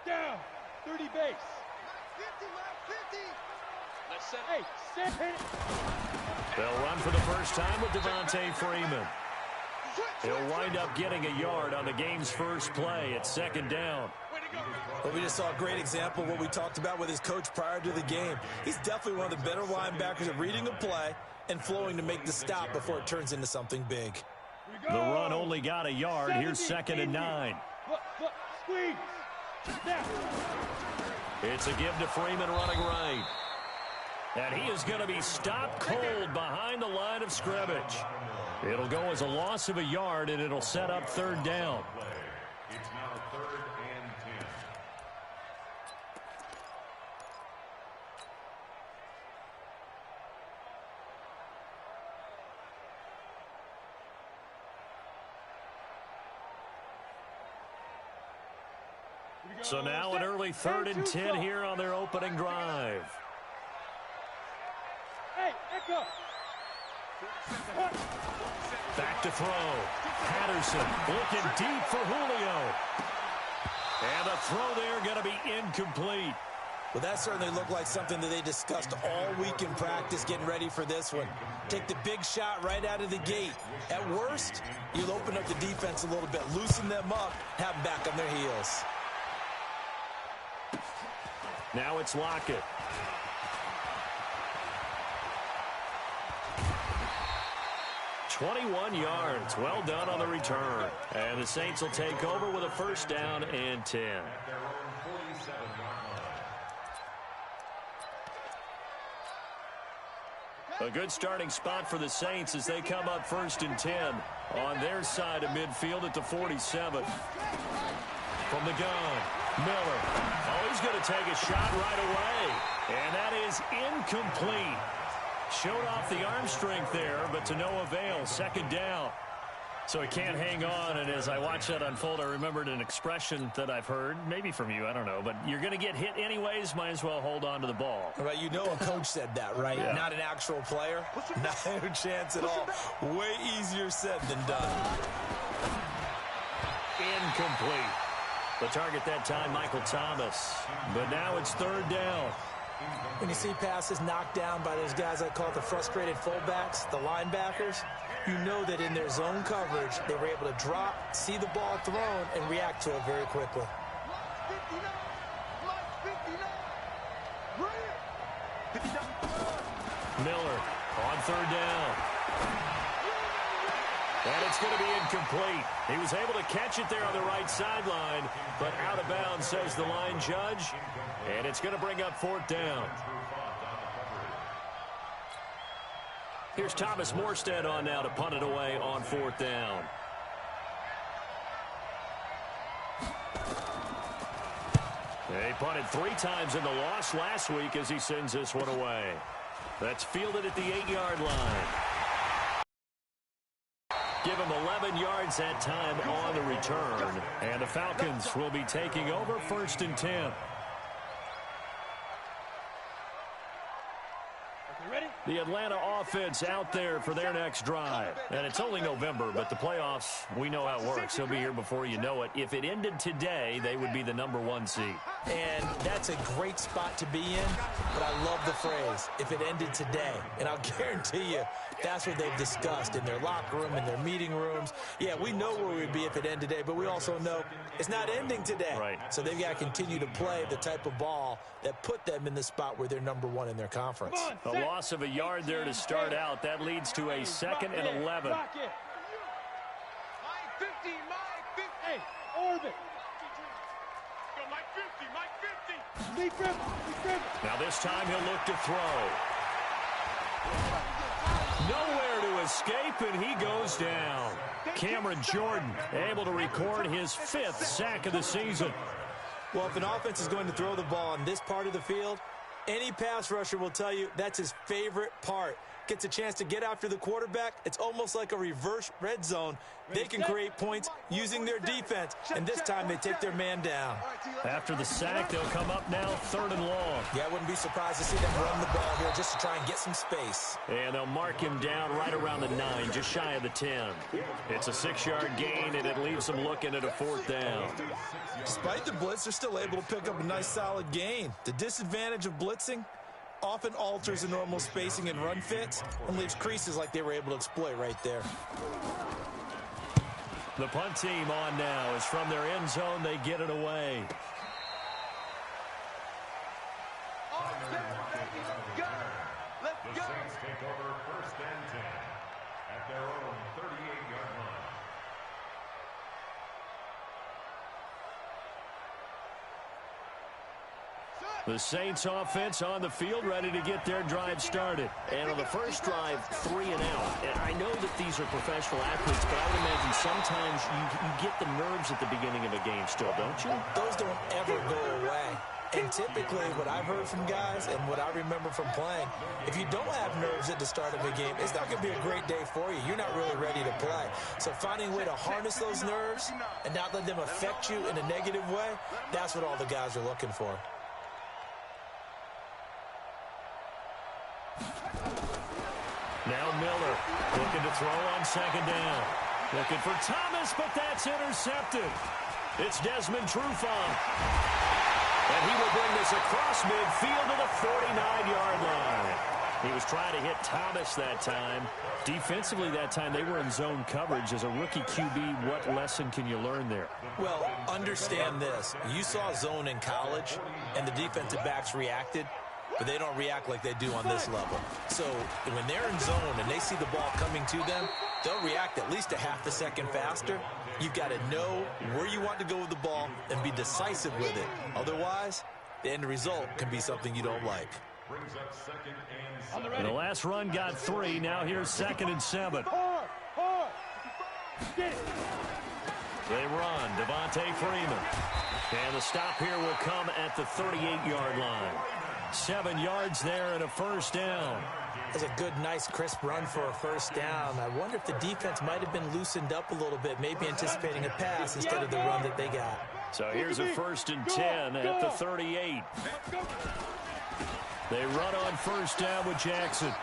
Down. 30 base. 50. Let's set. Hey, set it. They'll run for the first time with Devontae Freeman. He'll wind up getting a yard on the game's first play at second down. Well, we just saw a great example of what we talked about with his coach prior to the game. He's definitely one of the better linebackers at reading a play and flowing to make the stop before it turns into something big. The run only got a yard. Here's 2nd and 9. Squeeze. It's a give to Freeman running right. And he is going to be stopped cold behind the line of scrimmage. It'll go as a loss of a yard, and it'll set up 3rd down. It's now 3rd and 10. So now an early 3rd and 10 here on their opening drive. Hey, Echo. Back to throw. Patterson looking deep for Julio. And the throw there going to be incomplete. Well, that certainly looked like something that they discussed all week in practice getting ready for this one. Take the big shot right out of the gate. At worst, you'll open up the defense a little bit, loosen them up, have them back on their heels. Now it's Lockett. "21 yards. Well done on the return. And the Saints will take over with a 1st down and 10. A good starting spot for the Saints as they come up 1st and 10 on their side of midfield at the 47. From the gun, Miller. Oh, he's going to take a shot right away. And that is incomplete. Showed off the arm strength there, but to no avail. 2nd down. So he can't hang on, and as I watched that unfold, I remembered an expression that I've heard, maybe from you, I don't know, but you're going to get hit anyways, might as well hold on to the ball. Right, you know a coach said that, right? Yeah. Not an actual player. Not a chance at all. Way easier said than done. Incomplete. The target that time, Michael Thomas. But now it's 3rd down. When you see passes knocked down by those guys I call the frustrated fullbacks, the linebackers, you know that in their zone coverage, they were able to drop, see the ball thrown, and react to it very quickly. Miller on 3rd down. And it's going to be incomplete. He was able to catch it there on the right sideline, but out of bounds, says the line judge. And it's going to bring up 4th down. Here's Thomas Morstead on now to punt it away on 4th down. They punted 3 times in the loss last week as he sends this one away. That's fielded at the 8-yard line. Give him 11 yards that time on the return. And the Falcons will be taking over 1st and 10. The Atlanta offense out there for their next drive. And it's only November, but the playoffs, we know how it works. They'll be here before you know it. If it ended today, they would be the #1 seed. And that's a great spot to be in, but I love the phrase, if it ended today. And I'll guarantee you, that's what they've discussed in their locker room, in their meeting rooms. Yeah, we know where we'd be if it ended today, but we also know it's not ending today. Right. So they've got to continue to play the type of ball that put them in the spot where they're #1 in their conference. A loss of a yard there to start out. That leads to a 2nd and 11. My 50. Hey, orbit. My 50. Now this time he'll look to throw. Nowhere to escape, and he goes down. Cameron Jordan able to record his 5th sack of the season. Well, if an offense is going to throw the ball on this part of the field, any pass rusher will tell you that's his favorite part. Gets a chance to get after the quarterback. It's almost like a reverse red zone. They can create points using their defense, and this time they take their man down. After the sack, they'll come up now 3rd and long. Yeah, I wouldn't be surprised to see them run the ball here just to try and get some space. And they'll mark him down right around the 9, just shy of the 10. It's a 6-yard gain, and it leaves them looking at a 4th down. Despite the blitz, they're still able to pick up a nice solid gain. The disadvantage of blitzing often alters the normal spacing and run fits and leaves creases like they were able to exploit right there. The punt team on now is from their end zone. They get it away. The Saints take over 1st and 10 at their own 38-yard line. The Saints offense on the field, ready to get their drive started. And on the first drive, 3 and out. And I know that these are professional athletes, but I would imagine sometimes you get the nerves at the beginning of a game still, don't you? Those don't ever go away. And typically what I've heard from guys and what I remember from playing, if you don't have nerves at the start of a game, it's not going to be a great day for you. You're not really ready to play. So finding a way to harness those nerves and not let them affect you in a negative way, that's what all the guys are looking for. Now Miller looking to throw on 2nd down. Looking for Thomas, but that's intercepted. It's Desmond Trufant. And he will bring this across midfield to the 49-yard line. He was trying to hit Thomas that time. Defensively that time, they were in zone coverage. As a rookie QB, what lesson can you learn there? Well, understand this. You saw zone in college, and the defensive backs reacted, but they don't react like they do on this level. So when they're in zone and they see the ball coming to them, they'll react at least a half a second faster. You've got to know where you want to go with the ball and be decisive with it. Otherwise, the end result can be something you don't like. Brings up 2nd and 7. And the last run got 3. Now here's 2nd and 7. Hard. Get it. They run. Devontae Freeman. And the stop here will come at the 38-yard line. 7 yards there and a 1st down. That's a good, nice, crisp run for a 1st down. I wonder if the defense might have been loosened up a little bit, maybe anticipating a pass instead of the run that they got. So here's a 1st and 10 at the 38. They run on 1st down with Jackson.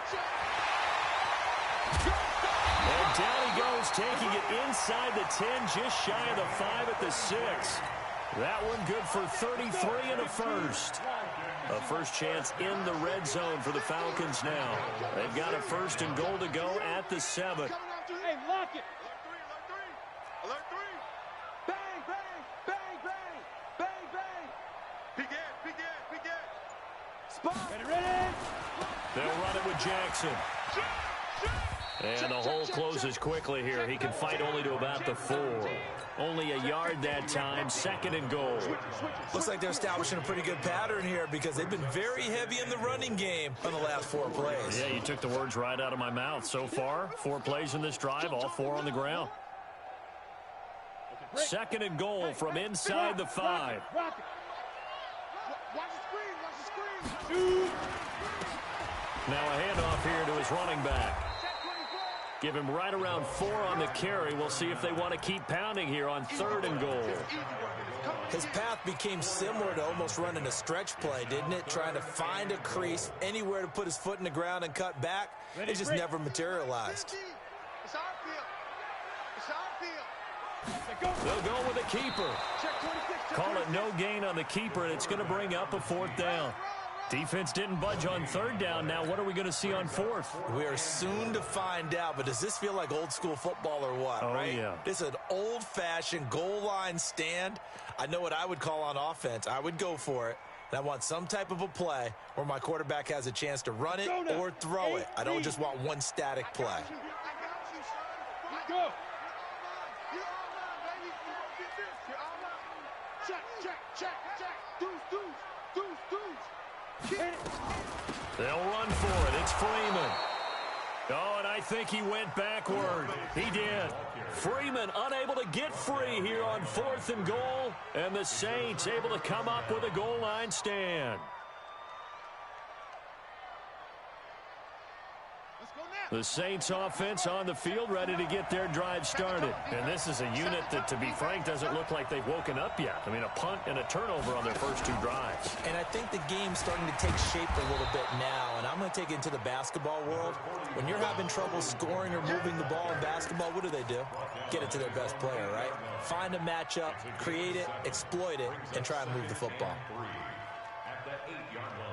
And down he goes, taking it inside the 10, just shy of the 5 at the 6. That one good for 33 and a 1st. A first chance in the red zone for the Falcons now. They've got a 1st and goal to go at the 7. Hey, lock it. Alert 3. Bang, bang, bang, bang, bang, bang. Peek it. Spot. Ready. They'll run it with Jackson. And the hole closes quickly here. He can fight only to about the 4. Only a yard that time. 2nd and goal. Looks like they're establishing a pretty good pattern here because they've been very heavy in the running game on the last 4 plays. Yeah, you took the words right out of my mouth. So far, 4 plays in this drive, all 4 on the ground. 2nd and goal from inside the 5. Rock it. Watch the screen. Now a handoff here to his running back. Give him right around 4 on the carry. We'll see if they want to keep pounding here on 3rd and goal. His path became similar to almost running a stretch play, didn't it? Trying to find a crease, anywhere to put his foot in the ground and cut back. It just never materialized. It's our field. They'll go with a keeper. Call it no gain on the keeper, and it's going to bring up a 4th down. Defense didn't budge on 3rd down. Now what are we going to see on 4th? We are soon to find out, but does this feel like old school football or what, right? Yeah. This is an old-fashioned goal line stand. I know what I would call on offense. I would go for it. And I want some type of a play where my quarterback has a chance to run it or throw it. I don't just want one static play. Go. They'll run for it. It's Freeman. Oh, and I think he went backward. He did. Freeman unable to get free here on 4th and goal. And the Saints able to come up with a goal line stand. The Saints offense on the field, ready to get their drive started. And this is a unit that, to be frank, doesn't look like they've woken up yet. I mean, a punt and a turnover on their first two drives. And I think the game's starting to take shape a little bit now. And I'm going to take it into the basketball world. When you're having trouble scoring or moving the ball in basketball, what do? Get it to their best player, right? Find a matchup, create it, exploit it, and try and move the football. At the 8-yard line.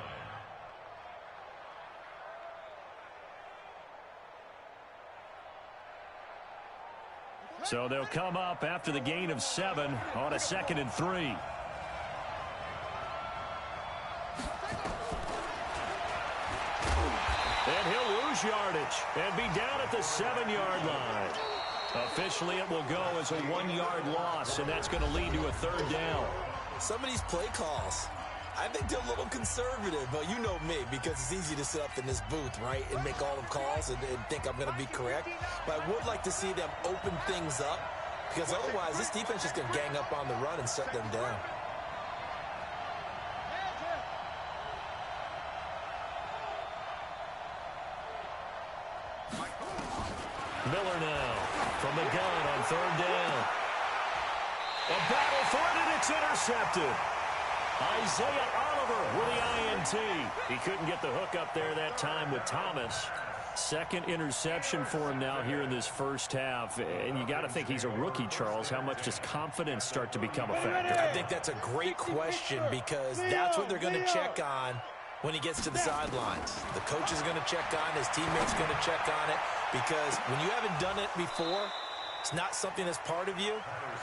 So they'll come up after the gain of 7 on a 2nd and 3. And he'll lose yardage and be down at the 7-yard line. Officially, it will go as a 1-yard loss, and that's going to lead to a 3rd down. Some of these play calls, I think they're a little conservative, but you know me, because it's easy to sit up in this booth, right, and make all the calls and think I'm going to be correct. But I would like to see them open things up, because otherwise this defense is going to gang up on the run and shut them down. Miller now from the gun on 3rd down. A battle for it, and it's intercepted. Isaiah Oliver with the INT. He couldn't get the hook up there that time with Thomas. 2nd interception for him now here in this first half. And you got to think he's a rookie, Charles. How much does confidence start to become a factor? I think that's a great question, because that's what they're going to check on when he gets to the sidelines. The coach is going to check on it. His teammates are going to check on it, because when you haven't done it before, it's not something that's part of you.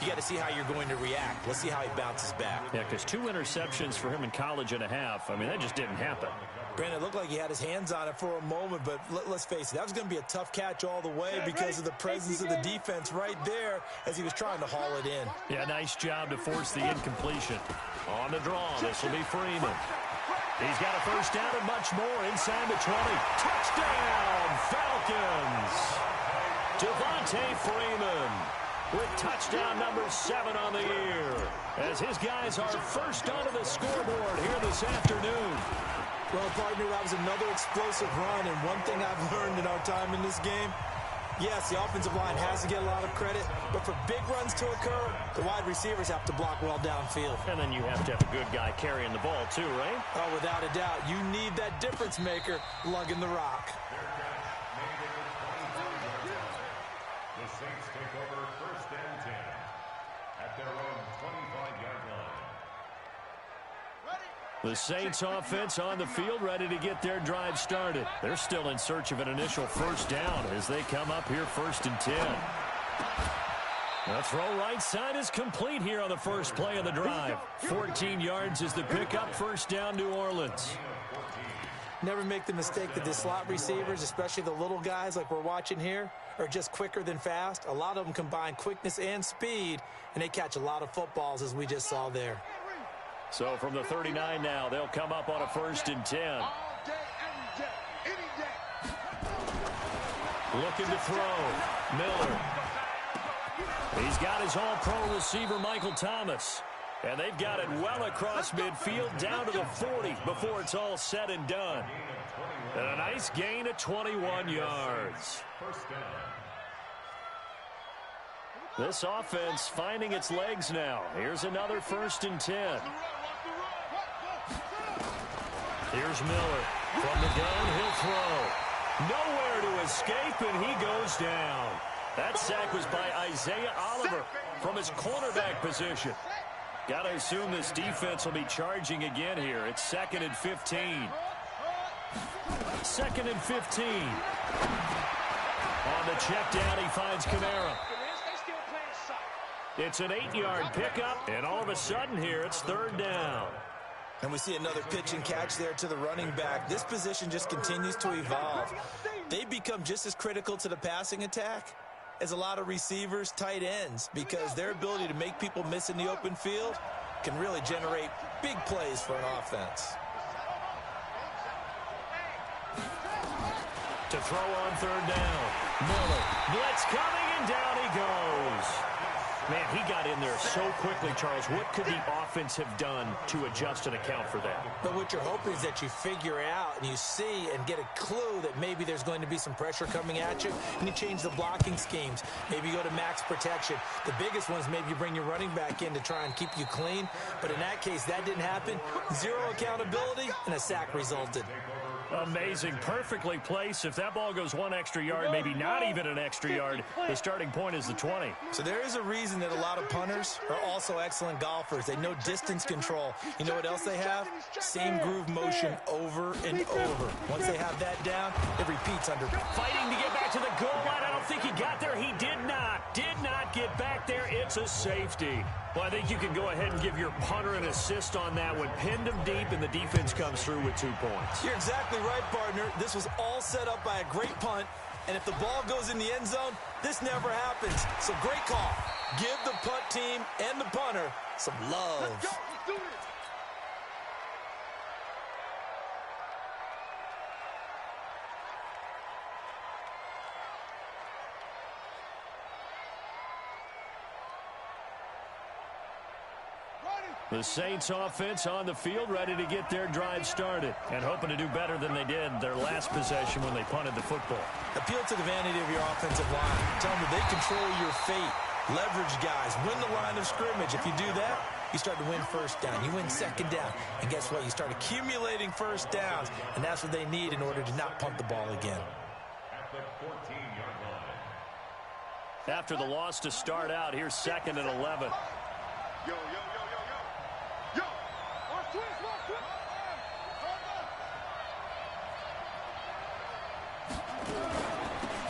You got to see how you're going to react. Let's see how he bounces back. Yeah, because 2 interceptions for him in college and a half. I mean, that just didn't happen. Brandon, it looked like he had his hands on it for a moment, but let's face it, that was going to be a tough catch all the way because of the presence of the defense right there as he was trying to haul it in. Yeah, nice job to force the incompletion. On the draw, this will be Freeman. He's got a 1st down and much more inside the 20. Touchdown, Falcons! Devontae Freeman with touchdown number 7 on the year, as his guys are first onto the scoreboard here this afternoon. Well, partner, that was another explosive run, and one thing I've learned in our time in this game, yes, the offensive line has to get a lot of credit, but for big runs to occur, the wide receivers have to block well downfield. And then you have to have a good guy carrying the ball too, right? Oh, without a doubt. You need that difference maker lugging the rock. The Saints take over 1st and 10 at their own 25-yard line. The Saints offense on the field, ready to get their drive started. They're still in search of an initial 1st down as they come up here 1st and 10. The throw right side is complete here on the first play of the drive. 14 yards is the pickup, 1st down, New Orleans. Never make the mistake that the slot receivers, especially the little guys like we're watching here, are just quicker than fast. A lot of them combine quickness and speed, and they catch a lot of footballs, as we just saw there. So from the 39 now, they'll come up on a 1st and 10. All day, every day, any day. Looking to throw. Miller. He's got his all-pro receiver, Michael Thomas. And they've got it well across midfield down to the 40 before it's all said and done. And a nice gain of 21 yards. This offense finding its legs now. Here's another 1st and 10. Here's Miller. From the gun, he'll throw. Nowhere to escape, and he goes down. That sack was by Isaiah Oliver from his cornerback position. Got to assume this defense will be charging again here. It's 2nd and 15. 2nd and 15. On the check down, he finds Kamara. It's an 8-yard pickup, and all of a sudden here, it's 3rd down. And we see another pitch and catch there to the running back. This position just continues to evolve. They become just as critical to the passing attack as a lot of receivers, tight ends, because their ability to make people miss in the open field can really generate big plays for an offense. To throw on 3rd down. Miller. Blitz coming, and down he goes. Man, he got in there so quickly, Charles. What could the offense have done to adjust and account for that? But what you're hoping is that you figure out and you see and get a clue that maybe there's going to be some pressure coming at you, and you change the blocking schemes. Maybe you go to max protection. The biggest one is maybe you bring your running back in to try and keep you clean. But in that case, that didn't happen. Zero accountability, and a sack resulted. Amazing. Perfectly placed. If that ball goes one extra yard, maybe not even an extra yard, the starting point is the 20. So there is a reason that a lot of punters are also excellent golfers. They know distance control. You know what else they have? Same groove motion over and over. Once they have that down, it repeats under. Fighting to get back to the goal line. I don't think he got there. He did not. Did not get back there. It's a safety. Well, I think you can go ahead and give your punter an assist on that one. Pinned him deep, and the defense comes through with 2 points. You're exactly right, partner. This was all set up by a great punt, and if the ball goes in the end zone, this never happens. So great call. Give the punt team and the punter some love. Let's go. Let's do this. The Saints offense on the field, ready to get their drive started and hoping to do better than they did their last possession when they punted the football. Appeal to the vanity of your offensive line. Tell them that they control your fate. Leverage guys. Win the line of scrimmage. If you do that, you start to win first down. You win second down. And guess what? You start accumulating first downs, and that's what they need in order to not punt the ball again. At the 14-yard line. After the loss to start out, here's 2nd and 11. Yo, yo, yo, yo, yo. Yo. Watch twist, watch twist.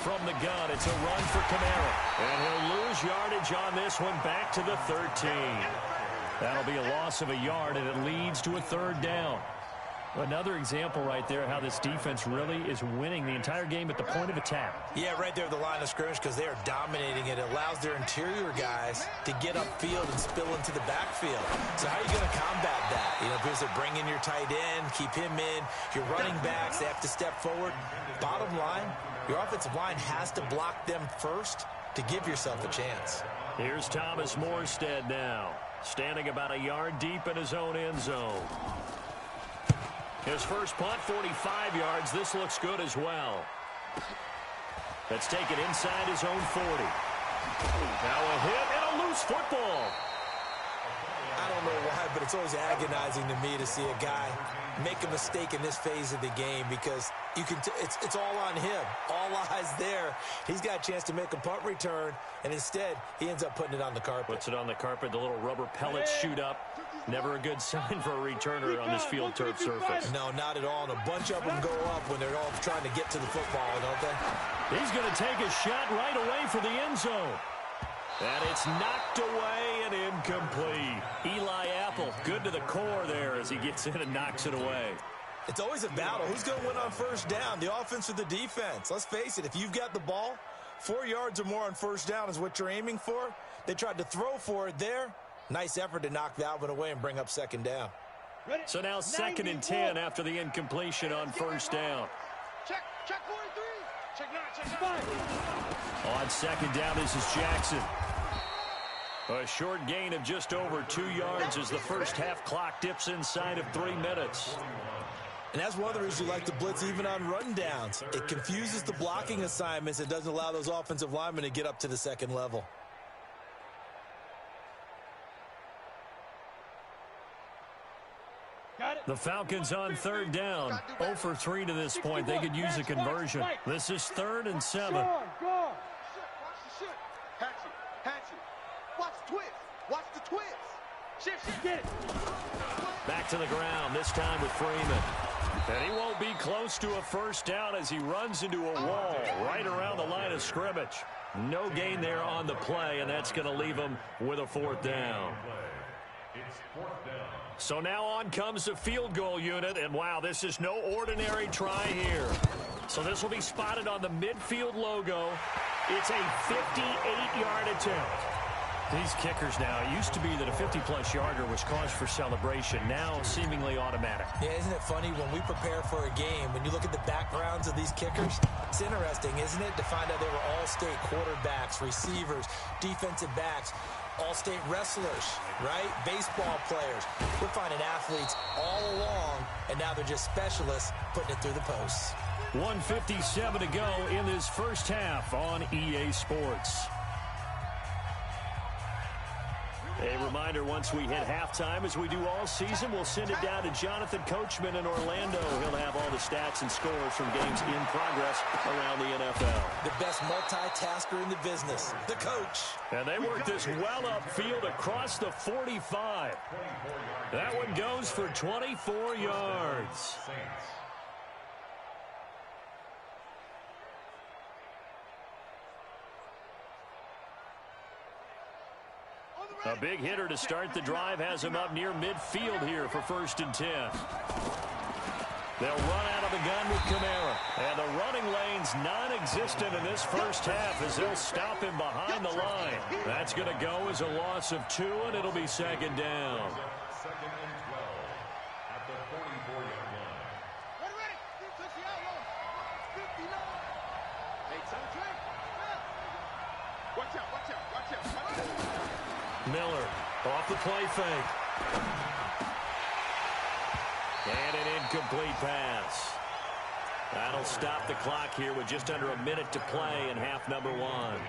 From the gun, it's a run for Kamara. And he'll lose yardage on this one back to the 13. That'll be a loss of a yard, and it leads to a 3rd down. Another example right there how this defense really is winning the entire game at the point of attack. Yeah, right there at the line of scrimmage because they are dominating it. It allows their interior guys to get upfield and spill into the backfield. So how are you going to combat that? You know, because they bring in your tight end, keep him in. Your running backs, they have to step forward. Bottom line, your offensive line has to block them first to give yourself a chance. Here's Thomas Morstead now, standing about a yard deep in his own end zone. His first punt, 45 yards. This looks good as well. That's taken inside his own 40. Now a hit and a loose football. I don't know why, but it's always agonizing to me to see a guy make a mistake in this phase of the game because you can it's all on him. All eyes there. He's got a chance to make a punt return, and instead he ends up putting it on the carpet. Puts it on the carpet. The little rubber pellets shoot up. Never a good sign for a returner on this field turf surface. No, not at all. And a bunch of them go up when they're all trying to get to the football, don't they? He's going to take a shot right away for the end zone. And it's knocked away and incomplete. Eli Apple, good to the core there as he gets in and knocks it away. It's always a battle. Who's going to win on first down, the offense or the defense? Let's face it, if you've got the ball, 4 yards or more on first down is what you're aiming for. They tried to throw for it there. Nice effort to knock that one away and bring up 2nd down. So now 2nd and 10 after the incompletion on first down. Check 43. Check 9, check 9. On 2nd down, this is Jackson. A short gain of just over 2 yards as the first half clock dips inside of 3 minutes. And that's one of the reasons you like to blitz even on rundowns. It confuses the blocking assignments. It doesn't allow those offensive linemen to get up to the second level. The Falcons on 3rd down. 0 for 3 to this point. They could use a conversion. This is 3rd and 7. Watch the shit. Hatch it. Watch the twist. Watch the twist. Shift. Get it. Back to the ground, this time with Freeman. And he won't be close to a first down as he runs into a wall right around the line of scrimmage. No gain there on the play, and that's going to leave him with a 4th down. It's 4th down. So now on comes the field goal unit, and wow, this is no ordinary try here. So this will be spotted on the midfield logo. It's a 58-yard attempt. These kickers now, it used to be that a 50-plus yarder was cause for celebration. Now, seemingly automatic. Yeah, isn't it funny when we prepare for a game, when you look at the backgrounds of these kickers, it's interesting, isn't it, to find out they were all-state quarterbacks, receivers, defensive backs, all-state wrestlers, right? Baseball players. We're finding athletes all along, and now they're just specialists putting it through the posts. 1:57 to go in this first half on EA Sports. A reminder, once we hit halftime, as we do all season, we'll send it down to Jonathan Coachman in Orlando. He'll have all the stats and scores from games in progress around the NFL. The best multitasker in the business, the coach. And they work this well upfield across the 45. That one goes for 24 yards. A big hitter to start the drive has him up near midfield here for 1st and 10. They'll run out of the gun with Kamara. And the running lane's non-existent in this first half as they'll stop him behind the line. That's going to go as a loss of 2, and it'll be 2nd down. 2nd and 12 at the 44-yard line. Ready. Touch the outlaw. 59. Hey, drink. Watch out. Miller off the play fake. And an incomplete pass. That'll stop the clock here with just under a minute to play in half number 1.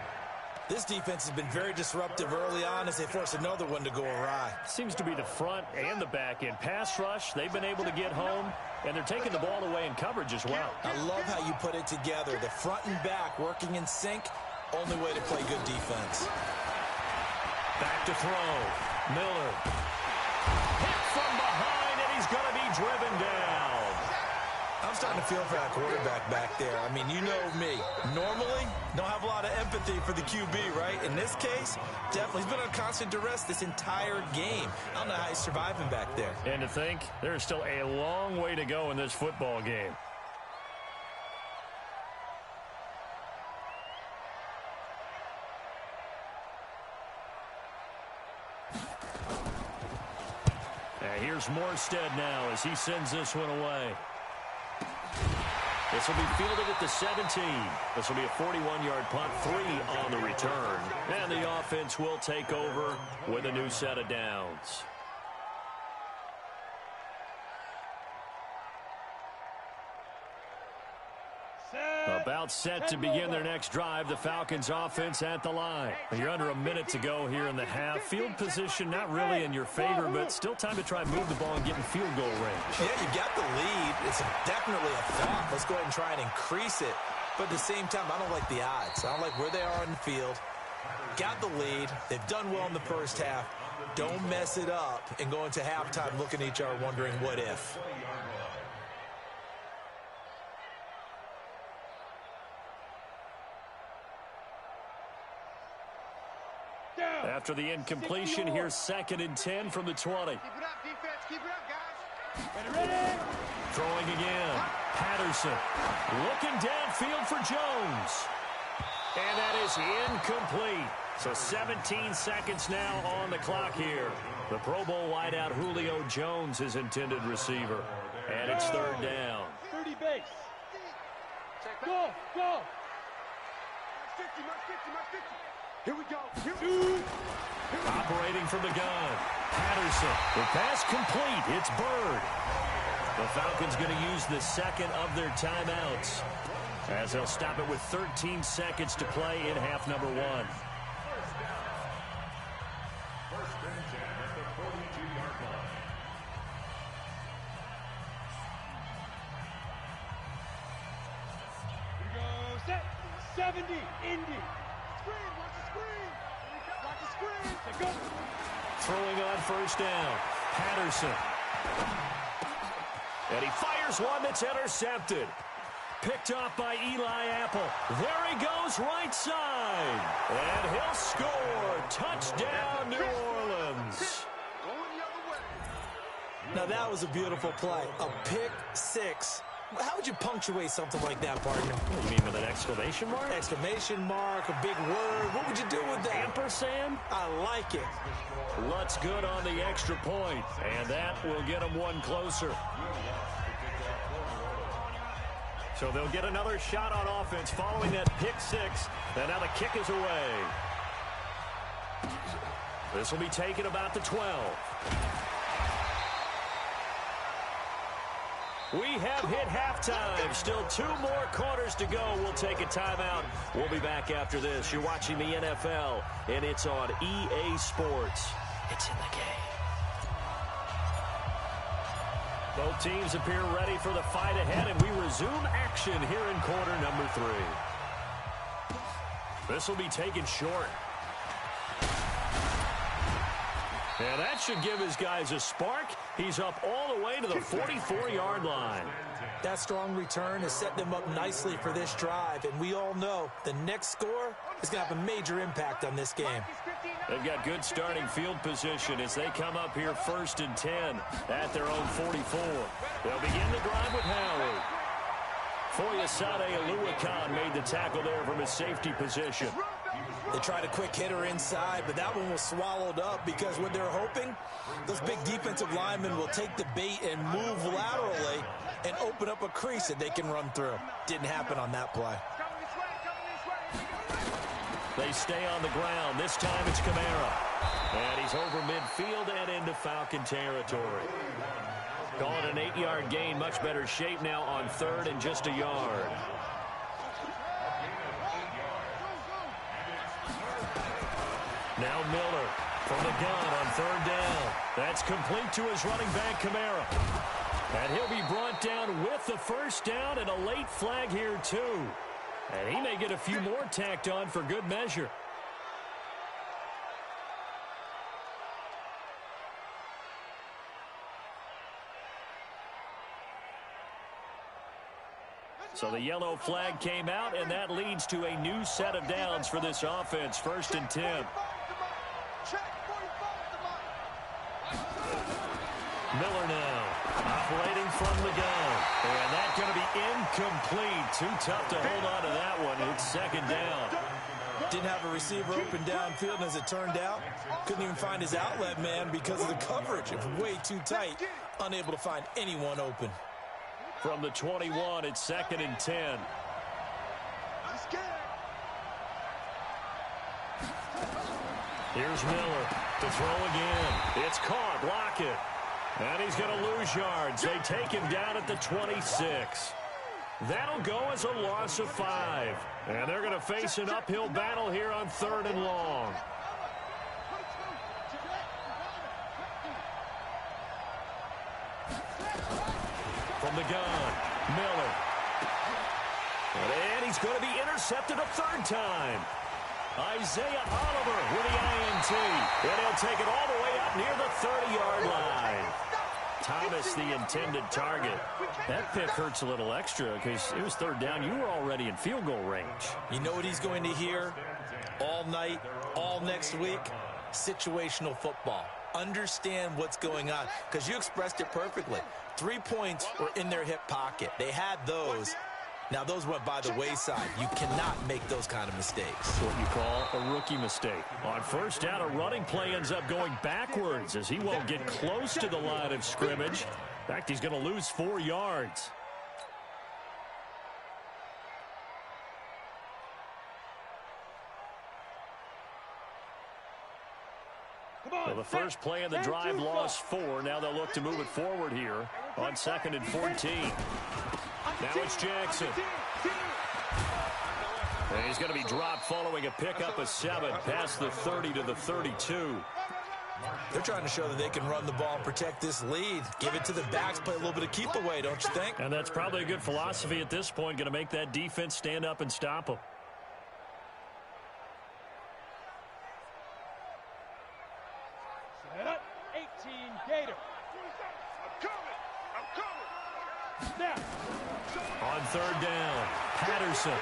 This defense has been very disruptive early on as they force another one to go awry. Seems to be the front and the back end. Pass rush, they've been able to get home, and they're taking the ball away in coverage as well. I love how you put it together. The front and back working in sync, only way to play good defense. Back to throw. Miller. Hit from behind, and he's going to be driven down. I'm starting to feel for that quarterback back there. I mean, you know me. Normally, don't have a lot of empathy for the QB, right? In this case, definitely. He's been on constant duress this entire game. I don't know how he's surviving back there. And to think, there's still a long way to go in this football game. Here's Morstead now as he sends this one away. This will be fielded at the 17. This will be a 41-yard punt, 3 on the return. And the offense will take over with a new set of downs. About set to begin their next drive. The Falcons offense at the line. You're under a minute to go here in the half. Field position not really in your favor, but still time to try and move the ball and get in field goal range. Yeah, you got the lead. It's definitely a thought. Let's go ahead and try and increase it. But at the same time, I don't like the odds. I don't like where they are on the field. Got the lead. They've done well in the first half. Don't mess it up and go into halftime looking at each other wondering what if. After the incompletion, here's 2nd and 10 from the 20. Keep it up, defense. Keep it up, guys. Ready? Throwing again. Patterson looking downfield for Jones. And that is incomplete. So 17 seconds now on the clock here. The Pro Bowl wideout Julio Jones, his intended receiver. And it's 3rd down. 30 base. Go. Mark 50. Here we go. Operating from the gun. Patterson. The pass complete. It's Bird. The Falcons going to use the 2nd of their timeouts as they'll stop it with 13 seconds to play in half number 1. 1st and 10 at the 42-yard line. Here we go. Set. 70. Indy. Watch the screen. Go. Throwing on 1st down. Patterson. And he fires one that's intercepted. Picked off by Eli Apple. There he goes, right side. And he'll score. Touchdown, New Orleans. Going the other way. Now, that was a beautiful play. A pick 6 How would you punctuate something like that, partner? What, you mean with an exclamation mark? Exclamation mark, a big word. What would you do with that? Ampersand? I like it. Lutz good on the extra point, and that will get them one closer. So they'll get another shot on offense following that pick six, and now the kick is away. This will be taken about the 12. We have hit halftime. Still 2 more quarters to go. We'll take a timeout. We'll be back after this. You're watching the NFL, and it's on EA Sports. It's in the game. Both teams appear ready for the fight ahead, and we resume action here in quarter number 3. This will be taken short. And that should give his guys a spark. He's up all the way to the 44-yard line. That strong return has set them up nicely for this drive, and we all know the next score is going to have a major impact on this game. They've got good starting field position as they come up here 1st and 10 at their own 44. They'll begin the drive with Howard. Foyesade Oluwakan made the tackle there from his safety position. They tried a quick hitter inside, but that one was swallowed up because what they're hoping, those big defensive linemen will take the bait and move laterally and open up a crease that they can run through. Didn't happen on that play. They stay on the ground. This time it's Kamara. And he's over midfield and into Falcon territory. Call it an 8-yard gain. Much better shape now on 3rd and just a yard. Now Miller from the gun on 3rd down. That's complete to his running back, Kamara. And he'll be brought down with the first down and a late flag here, too. And he may get a few more tacked on for good measure. So the yellow flag came out, and that leads to a new set of downs for this offense. 1st and 10. Miller now operating from the gun. And that's going to be incomplete. Too tough to hold on to that one. It's 2nd down. Didn't have a receiver open downfield, and as it turned out, couldn't even find his outlet man because of the coverage. It was way too tight. Unable to find anyone open. From the 21, it's 2nd and 10. Here's Miller to throw again. It's caught. Block it. And he's going to lose yards. They take him down at the 26. That'll go as a loss of 5. And they're going to face an uphill battle here on 3rd and long. From the gun, Miller. And he's going to be intercepted a 3rd time. Isaiah Oliver with the INT. And he'll take it all the way up near the 30-yard line. Thomas, the intended target. That pick hurts a little extra because it was 3rd down. You were already in field goal range. You know what he's going to hear all night, all next week? Situational football. Understand what's going on, because you expressed it perfectly. 3 points were in their hip pocket. They had those. Now, those went by the wayside. You cannot make those kind of mistakes. What you call a rookie mistake. On 1st down, a running play ends up going backwards as he won't get close to the line of scrimmage. In fact, he's going to lose 4 yards. So the first play of the drive lost 4. Now they'll look to move it forward here on 2nd and 14. Now it's Jackson. And he's going to be dropped following a pickup of 7 past the 30 to the 32. They're trying to show that they can run the ball and protect this lead. Give it to the backs, play a little bit of keep away, don't you think? And that's probably a good philosophy at this point, going to make that defense stand up and stop them. Set up, 18 Gator. I'm coming. Snap. On 3rd down, Patterson.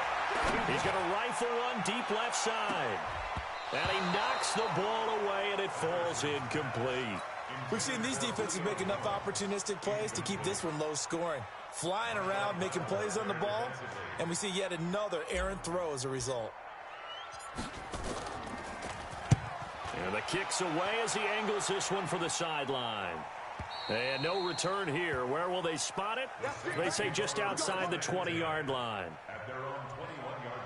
He's going to rifle one deep left side. And he knocks the ball away, and it falls incomplete. We've seen these defenses make enough opportunistic plays to keep this one low scoring. flying around, making plays on the ball, and we see yet another errant throw as a result. And the kick's away as he angles this one for the sideline. And no return here. Where will they spot it? They say just outside the 20-yard line. At their own 21-yard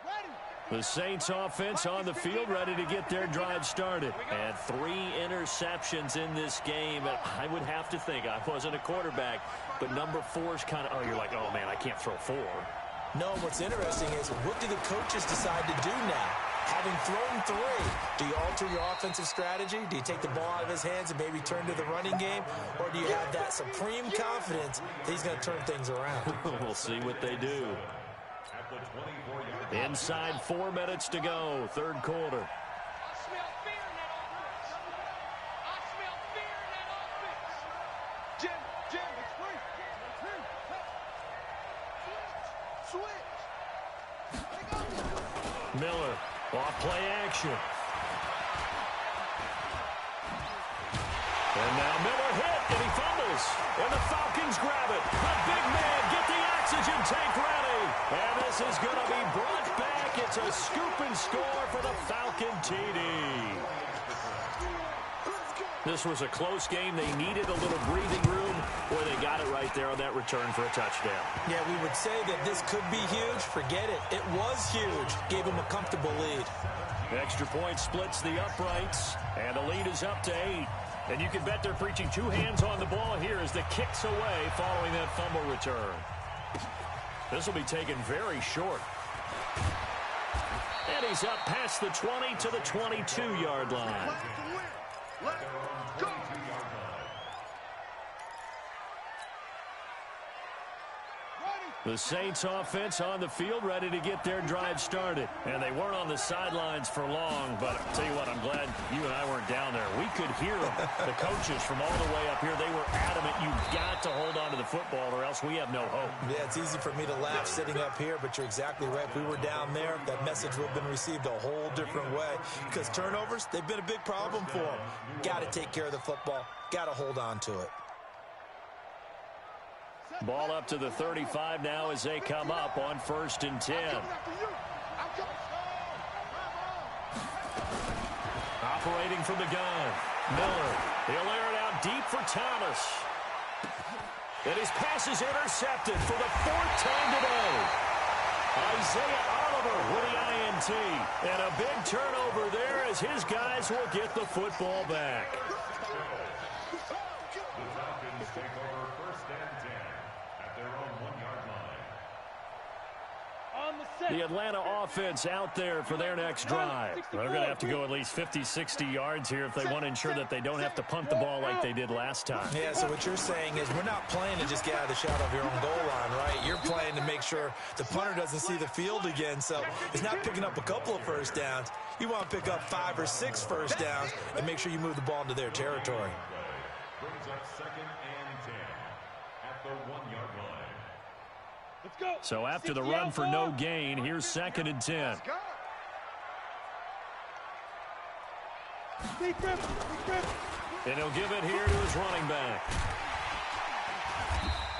line. The Saints offense on the field, ready to get their drive started. And 3 interceptions in this game. And I would have to think, I wasn't a quarterback, but number 4 is kind of, oh, you're like, oh, man, I can't throw 4. No, what's interesting is what do the coaches decide to do now? Having thrown 3, do you alter your offensive strategy? Do you take the ball out of his hands and maybe turn to the running game? Or do you have that supreme confidence that he's going to turn things around? We'll see what they do. Inside 4 minutes to go, third quarter. I smell fear in that offense. I smell fear in that offense. Jim, it's free. Switch. Miller, off play action. And now Miller hit, and he fumbles. And the Falcons grab it. The big man, get the oxygen tank ready. And this is going to be brought back. It's a scoop and score for the Falcon TD. This was a close game. They needed a little breathing room, or they got it right there on that return for a touchdown. Yeah, we would say that this could be huge. Forget it. It was huge. Gave him a comfortable lead. Extra point splits the uprights, and the lead is up to 8. And you can bet they're preaching 2 hands on the ball here as the kick's away following that fumble return. This will be taken very short. And he's up past the 20 to the 22-yard line. Let's go. The Saints offense on the field ready to get their drive started. And they weren't on the sidelines for long, but I'll tell you what, I'm glad you and I weren't down there. We could hear them. The coaches from all the way up here, they were adamant, you've got to hold on to the football or else we have no hope. Yeah, it's easy for me to laugh sitting up here, but you're exactly right. If we were down there, that message would have been received a whole different way. Because turnovers, they've been a big problem for them. Got to take care of the football. Got to hold on to it. Ball up to the 35 now as they come up on 1st and 10. Operating from the gun. Miller. He'll air it out deep for Thomas. And his pass is intercepted for the 4th time today. Isaiah Oliver with the INT. And a big turnover there as his guys will get the football back. The Falcons take over 1st and 10 at their own 1-yard line. On the set. The Atlanta offense out there for their next drive. They're going to have to go at least 50, 60 yards here if they want to ensure that they don't have to punt the ball like they did last time. Yeah, so what you're saying is we're not playing to just get out of the shadow of your own goal line, right? You're playing to make sure the punter doesn't see the field again. So it's not picking up a couple of first downs. You want to pick up 5 or 6 first downs and make sure you move the ball into their territory. Brings up 2nd and 10 at the 1-yard line. Let's go. So after the run for no gain, here's 2nd and 10. And he'll give it here to his running back.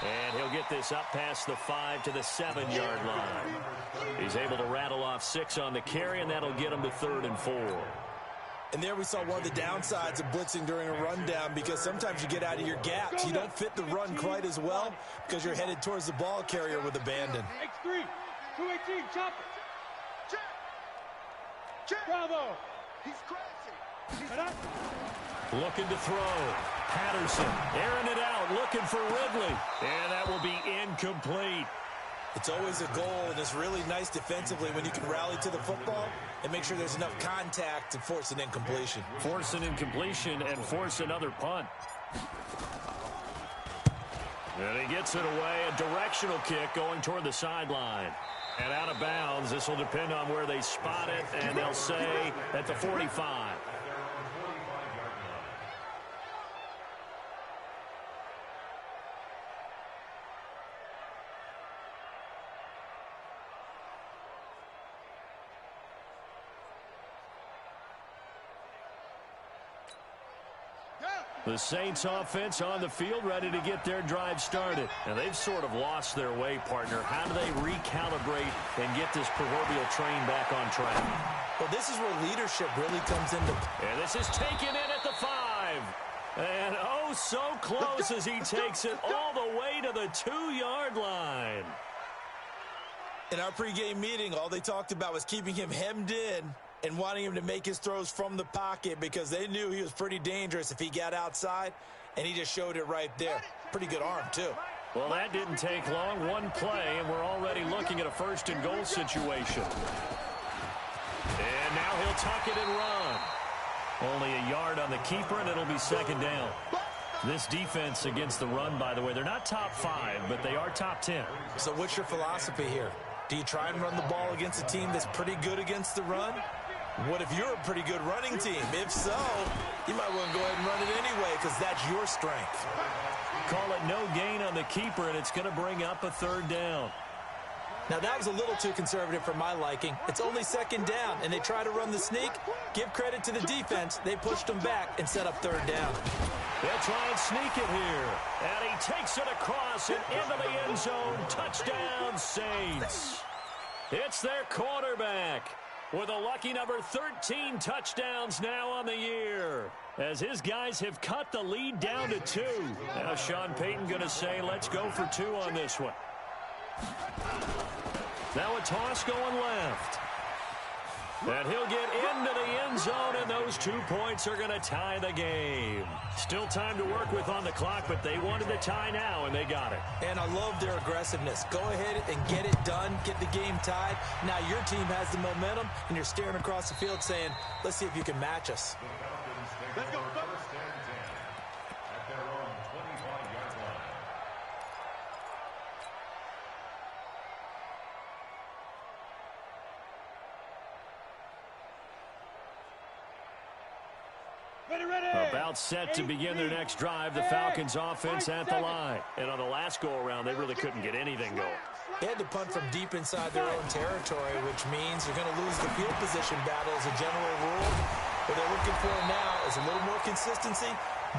And he'll get this up past the 5 to the 7-yard line. He's able to rattle off 6 on the carry, and that'll get him to 3rd and 4. And there we saw one of the downsides of blitzing during a rundown, because sometimes you get out of your gaps. You don't fit the run quite as well because you're headed towards the ball carrier with abandon. X3, 218, chop it. Bravo. He's crashing. Looking to throw. Patterson airing it out, looking for Ridley. And that will be incomplete. It's always a goal, and it's really nice defensively when you can rally to the football and make sure there's enough contact to force an incompletion. Force an incompletion and force another punt. And he gets it away. A directional kick going toward the sideline. And out of bounds. This will depend on where they spot it, and they'll say at the 45. The Saints offense on the field, ready to get their drive started. And they've sort of lost their way, partner. How do they recalibrate and get this proverbial train back on track? Well, this is where leadership really comes into play. And this is taken in at the 5. And oh, so close as he takes it all the way to the 2-yard line. In our pregame meeting, all they talked about was keeping him hemmed in and wanting him to make his throws from the pocket because they knew he was pretty dangerous if he got outside, and he just showed it right there. Pretty good arm, too. Well, that didn't take long. One play, and we're already looking at a first-and-goal situation. And now he'll tuck it and run. Only a yard on the keeper, and it'll be second down. This defense against the run, by the way, they're not top 5, but they are top 10. So what's your philosophy here? Do you try and run the ball against a team that's pretty good against the run? What if you're a pretty good running team? If so, you might want to go ahead and run it anyway because that's your strength. Call it no gain on the keeper, and it's going to bring up a third down. Now, that was a little too conservative for my liking. It's only second down, and they try to run the sneak. Give credit to the defense. They pushed them back and set up third down. They'll try and sneak it here. And he takes it across and into the end zone. Touchdown, Saints. It's their quarterback with a lucky number 13 touchdowns now on the year, as his guys have cut the lead down to 2. Now Sean Payton going to say, let's go for 2 on this one. Now a toss going left. And he'll get into the end zone, and those 2 points are going to tie the game. Still time to work with on the clock, but they wanted the tie now, and they got it. And I love their aggressiveness. Go ahead and get it done, get the game tied. Now your team has the momentum, and you're staring across the field saying, let's see if you can match us. Let's go. First and 10 at their own 25-yard line. About set to begin their next drive, the Falcons offense at the line. And on the last go-around, they really couldn't get anything going. They had to punt from deep inside their own territory, which means you're going to lose the field position battle as a general rule. What they're looking for now is a little more consistency,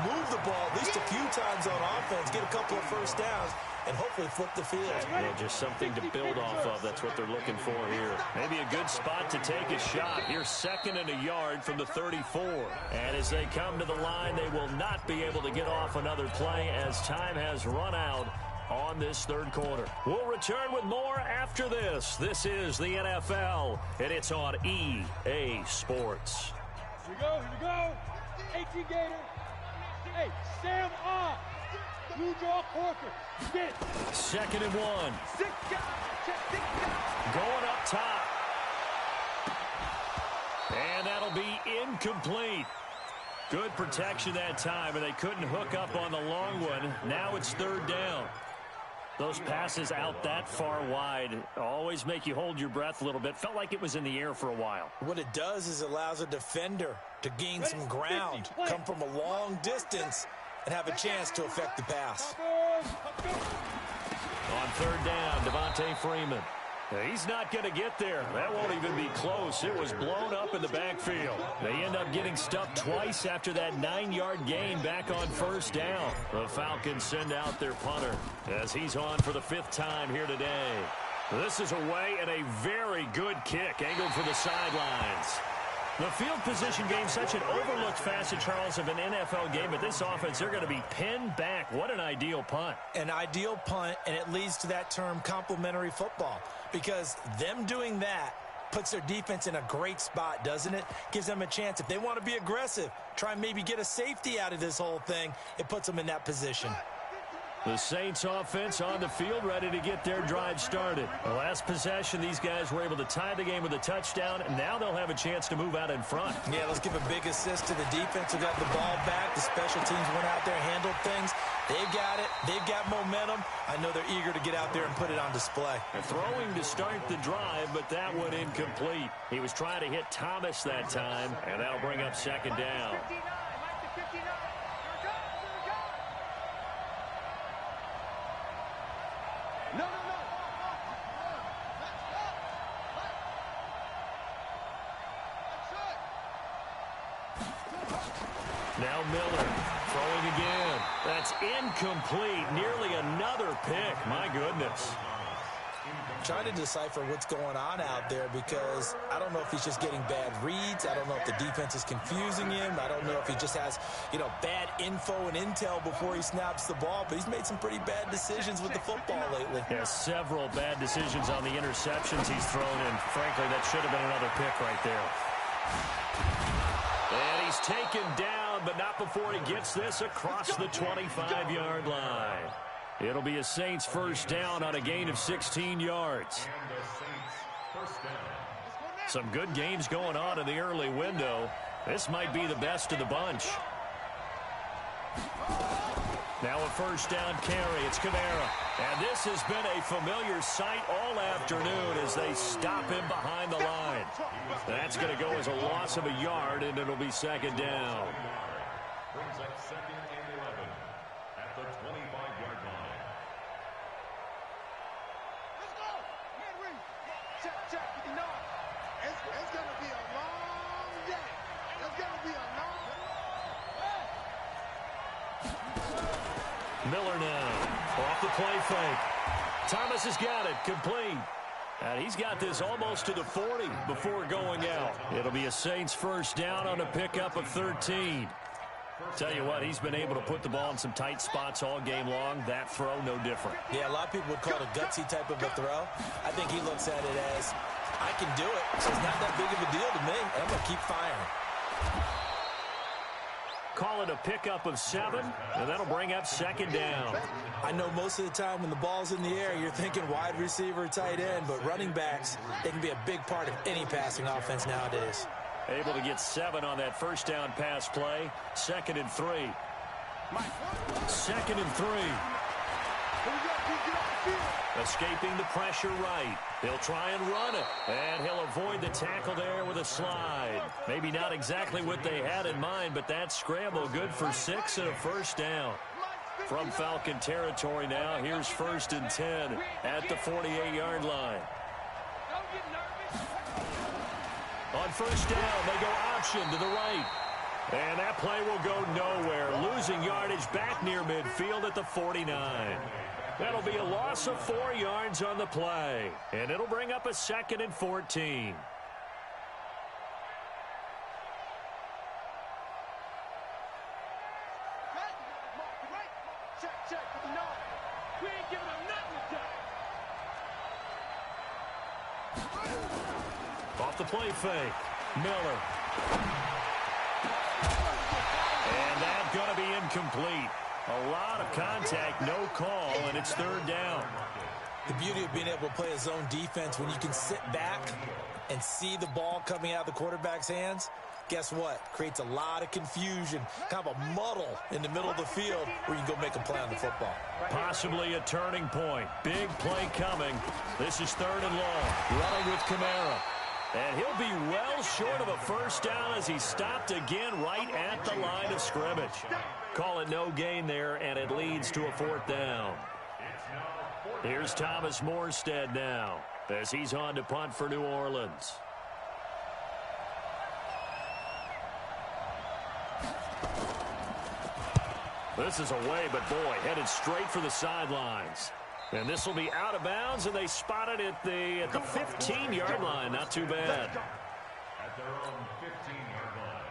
move the ball at least a few times on offense, get a couple of first downs, and hopefully flip the field. Yeah, just something to build off of. That's what they're looking for here. Maybe a good spot to take a shot. Here's second and a yard from the 34. And as they come to the line, they will not be able to get off another play as time has run out on this third quarter. We'll return with more after this. This is the NFL, and it's on EA Sports. Here we go. 18 Gator. Hey, Sam off. Blue draw Corker. Get it. Second and 1. Going up top. And that'll be incomplete. Good protection that time, and they couldn't hook up on the long one. Now it's third down. Those passes out that far wide always make you hold your breath a little bit. Felt like it was in the air for a while. What it does is it allows a defender to gain some ground, come from a long distance, and have a chance to affect the pass. On third down, Devontae Freeman. He's not going to get there. That won't even be close. It was blown up in the backfield. They end up getting stuffed twice after that 9-yard gain back on first down. The Falcons send out their punter as he's on for the 5th time here today. This is away and a very good kick angled for the sidelines. The field position game, such an overlooked facet, Charles, of an NFL game, but this offense, they're going to be pinned back. What an ideal punt. An ideal punt, and it leads to that term complementary football, because them doing that puts their defense in a great spot, doesn't it? Gives them a chance. If they want to be aggressive, try and maybe get a safety out of this whole thing, it puts them in that position. The Saints offense on the field, ready to get their drive started. The last possession, these guys were able to tie the game with a touchdown, and now they'll have a chance to move out in front. Yeah, let's give a big assist to the defense who got the ball back. The special teams went out there and handled things. They've got it. They've got momentum. I know they're eager to get out there and put it on display. Throwing to start the drive, but that one incomplete. He was trying to hit Thomas that time, and that'll bring up second down. Now Miller throwing incomplete. Nearly another pick. My goodness. Trying to decipher what's going on out there because I don't know if he's just getting bad reads. I don't know if the defense is confusing him. I don't know if he just has, bad info and intel before he snaps the ball. But he's made some pretty bad decisions with the football lately. Yeah, several bad decisions on the interceptions he's thrown, and frankly, that should have been another pick right there. And he's taken down, but not before he gets this across the 25-yard line. It'll be a Saints first down on a gain of 16 yards. Some good games going on in the early window. This might be the best of the bunch. Now a first down carry. It's Kamara. And this has been a familiar sight all afternoon as they stop him behind the line. That's going to go as a loss of a yard, and it'll be second down. Brings up second and 11 at the 25-yard line. Let's go. Man, read. Check. It's going to be a long day. It's going to be a long Miller now off the play fake. Thomas has got it complete. And he's got this almost to the 40 before going out. It'll be a Saints first down on a pickup of 13. Tell you what, he's been able to put the ball in some tight spots all game long. That throw, no different. Yeah, a lot of people would call it a gutsy type of a throw. I think he looks at it as, I can do it, so it's not that big of a deal to me, and I'm going to keep firing. Call it a pickup of 7, and that'll bring up second down. I know most of the time when the ball's in the air, you're thinking wide receiver, tight end, but running backs, they can be a big part of any passing offense nowadays. Able to get 7 on that first down pass play. 2nd and 3. 2nd and 3. Escaping the pressure right. He'll try and run it. And he'll avoid the tackle there with a slide. Maybe not exactly what they had in mind, but that scramble good for 6 and a first down. From Falcon territory now, here's 1st and 10 at the 48-yard line. On first down, they go option to the right. And that play will go nowhere. Losing yardage back near midfield at the 49. That'll be a loss of 4 yards on the play. And it'll bring up a 2nd and 14. Check. We ain't giving them nothing to Off the play fake. Miller. And that's going to be incomplete. A lot of contact, no call, and it's 3rd down. The beauty of being able to play a zone defense when you can sit back and see the ball coming out of the quarterback's hands, guess what? Creates a lot of confusion, kind of a muddle in the middle of the field where you can go make a play on the football. Possibly a turning point. Big play coming. This is 3rd and long. Running with Kamara. And he'll be well short of a first down as he stopped again right at the line of scrimmage. Call it no gain there, and it leads to a 4th down. Here's Thomas Morstead now as he's on to punt for New Orleans. This is away, but boy, headed straight for the sidelines. And this will be out of bounds, and they spot it at the 15-yard line. Not too bad. At their own 15-yard line.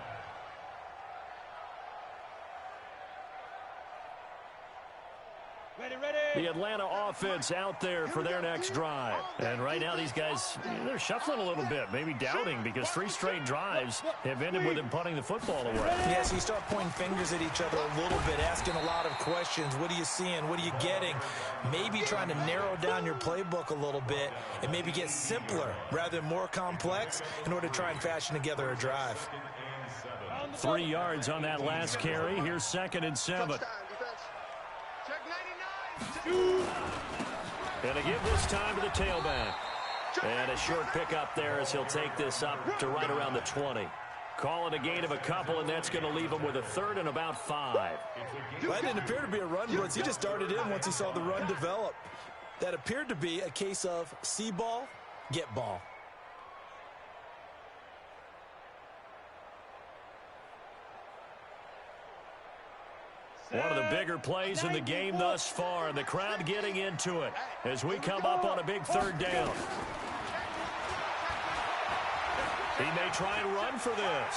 The Atlanta offense out there for their next drive. And right now these guys, they're shuffling a little bit, maybe doubting, because 3 straight drives have ended with them punting the football away. Yeah, so you start pointing fingers at each other a little bit, asking a lot of questions. What are you seeing? What are you getting? Maybe trying to narrow down your playbook a little bit and maybe get simpler rather than more complex in order to try and fashion together a drive. 3 yards on that last carry. Here's 2nd and 7. And a give this time to the tailback. And a short pickup there as he'll take this up to right around the 20. Call it a gain of a couple, and that's going to leave him with a 3rd and about 5. That didn't appear to be a run blitz. He just started in once he saw the run develop. That appeared to be a case of see ball, get ball. One of the bigger plays in the game thus far, and the crowd getting into it as we come up on a big third down. He may try and run for this.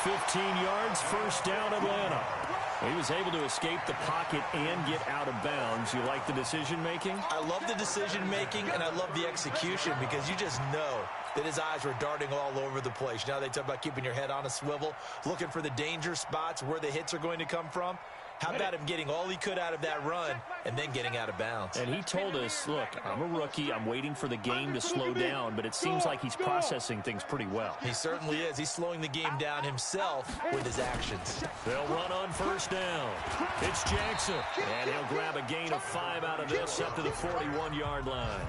15 yards, first down, Atlanta. He was able to escape the pocket and get out of bounds. You like the decision-making? I love the decision-making, and I love the execution because you just know that his eyes were darting all over the place. Now they talk about keeping your head on a swivel, looking for the danger spots, where the hits are going to come from. How about him getting all he could out of that run and then getting out of bounds? And he told us, look, I'm a rookie. I'm waiting for the game to slow down, but it seems like he's processing things pretty well. He certainly is. He's slowing the game down himself with his actions. They'll run on first down. It's Jackson, and he'll grab a gain of 5 out of this up to the 41-yard line.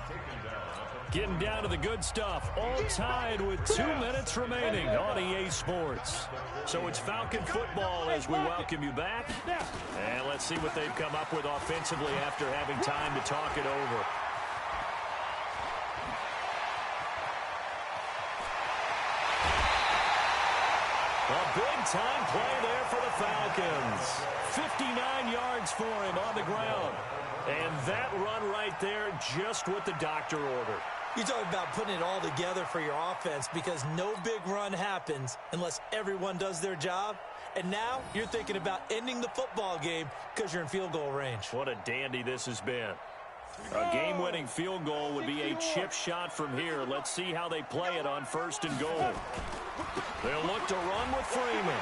Getting down to the good stuff, all tied with 2 minutes remaining on EA Sports. So it's Falcon football as we welcome you back. And let's see what they've come up with offensively after having time to talk it over. A big-time play there for the Falcons. 59 yards for him on the ground. And that run right there, just what the doctor ordered. You talk about putting it all together for your offense because no big run happens unless everyone does their job. And now you're thinking about ending the football game because you're in field goal range. What a dandy this has been. A game-winning field goal would be a chip shot from here. Let's see how they play it on first and goal. They'll look to run with Freeman.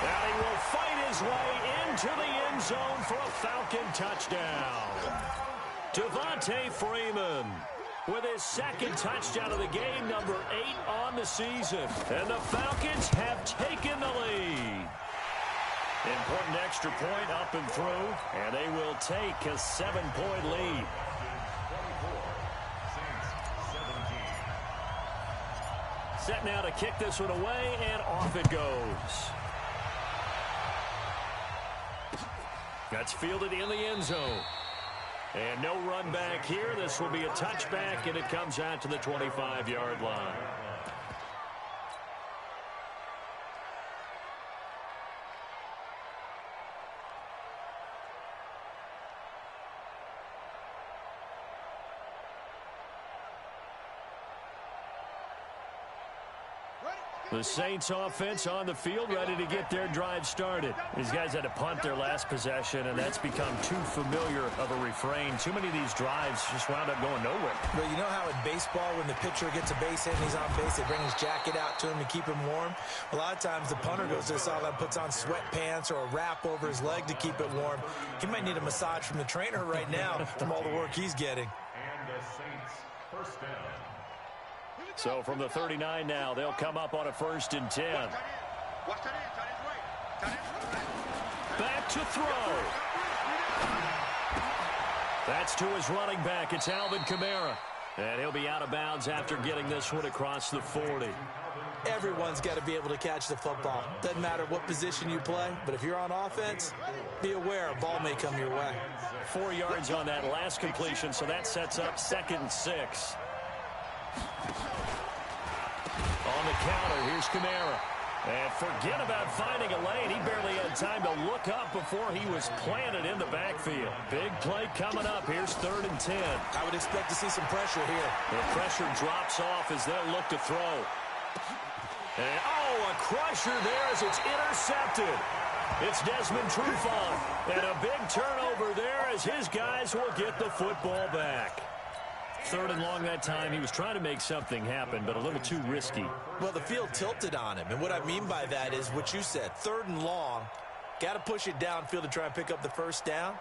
Now he will fight his way into the end zone for a Falcon touchdown. Devontae Freeman with his second touchdown of the game, number 8 on the season. And the Falcons have taken the lead. Important extra point up and through, and they will take a 7-point lead. Set now to kick this one away, and off it goes. That's fielded in the end zone. And no run back here. This will be a touchback, and it comes out to the 25-yard line. The Saints offense on the field, ready to get their drive started. These guys had to punt their last possession, and that's become too familiar of a refrain. Too many of these drives just wound up going nowhere. Well, you know how in baseball, when the pitcher gets a base hit and he's on base, they bring his jacket out to him to keep him warm? A lot of times the punter goes to the sideline, puts on sweatpants or a wrap over his leg to keep it warm. He might need a massage from the trainer right now from all the work he's getting. And the Saints first down. So from the 39 now, they'll come up on a first and 10. Back to throw. That's to his running back. It's Alvin Kamara. And he'll be out of bounds after getting this one across the 40. Everyone's got to be able to catch the football. Doesn't matter what position you play, but if you're on offense, be aware a ball may come your way. 4 yards on that last completion, so that sets up 2nd and 6. On the counter, here's Kamara. And forget about finding a lane. He barely had time to look up before he was planted in the backfield. Big play coming up. Here's 3rd and 10. I would expect to see some pressure here. The pressure drops off as they'll look to throw. And, a crusher there as it's intercepted. It's Desmond Trufant. And a big turnover there as his guys will get the football back. 3rd and long that time. He was trying to make something happen, but a little too risky. Well, the field tilted on him, and what I mean by that is what you said. 3rd and long, got to push it downfield to try and pick up the first down.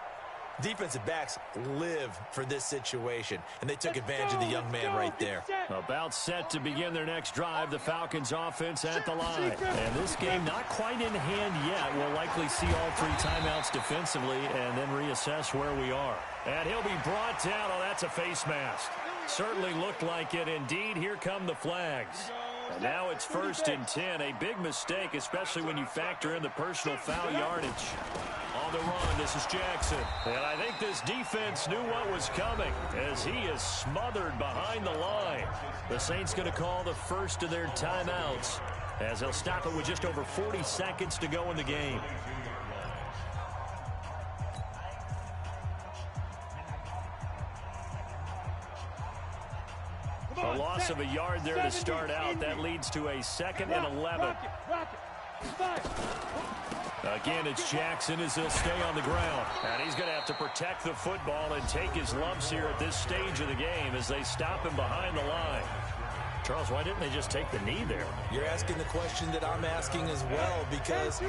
Defensive backs live for this situation, and they took advantage of the young man right there. About set to begin their next drive, the Falcons offense at the line. And this game not quite in hand yet. We'll likely see all 3 timeouts defensively and then reassess where we are. And he'll be brought down. Oh, that's a face mask. Certainly looked like it. Indeed, here come the flags. And now it's 1st and 10. A big mistake, especially when you factor in the personal foul yardage. On the run, this is Jackson. And I think this defense knew what was coming as he is smothered behind the line. The Saints going to call the first of their timeouts as they'll stop it with just over 40 seconds to go in the game. A loss of a yard there to start out. That leads to a 2nd and 11. Again, it's Jackson as he'll stay on the ground. And he's going to have to protect the football and take his lumps here at this stage of the game as they stop him behind the line. Charles, why didn't they just take the knee there? You're asking the question that I'm asking as well, because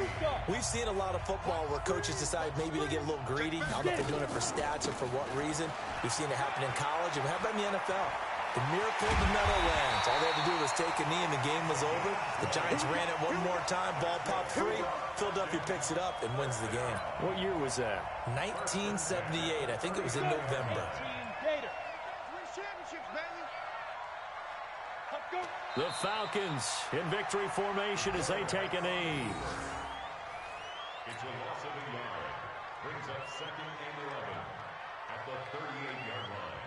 we've seen a lot of football where coaches decide maybe to get a little greedy. I don't know if they're doing it for stats or for what reason. We've seen it happen in college. And how about in the NFL? The miracle of the Meadowlands. All they had to do was take a knee and the game was over. The Giants ran it one more time. Ball popped free. Philadelphia picks it up and wins the game. What year was that? 1978. I think it was in November. The Falcons in victory formation as they take a knee. It's a loss of a yard. Brings up 2nd and 11 at the 38-yard line.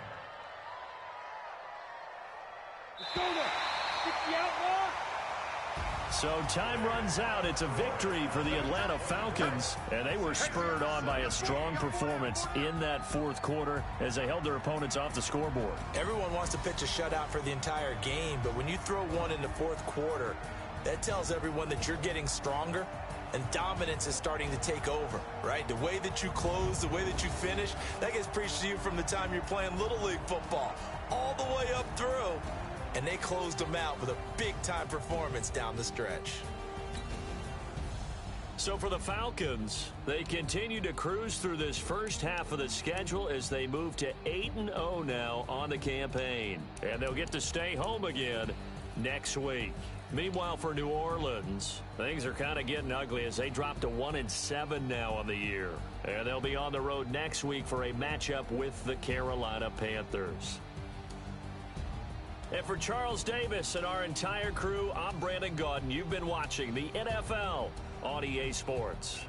So time runs out. It's a victory for the Atlanta Falcons, and they were spurred on by a strong performance in that 4th quarter as they held their opponents off the scoreboard. Everyone wants to pitch a shutout for the entire game, but when you throw one in the 4th quarter, that tells everyone that you're getting stronger and dominance is starting to take over, right? The way that you close, the way that you finish, that gets preached to you from the time you're playing Little League football all the way up through. And they closed them out with a big-time performance down the stretch. So for the Falcons, they continue to cruise through this first half of the schedule as they move to 8-0 now on the campaign. And they'll get to stay home again next week. Meanwhile, for New Orleans, things are kind of getting ugly as they drop to 1-7 now on the year. And they'll be on the road next week for a matchup with the Carolina Panthers. And for Charles Davis and our entire crew, I'm Brandon Gaudin. You've been watching the NFL on EA Sports.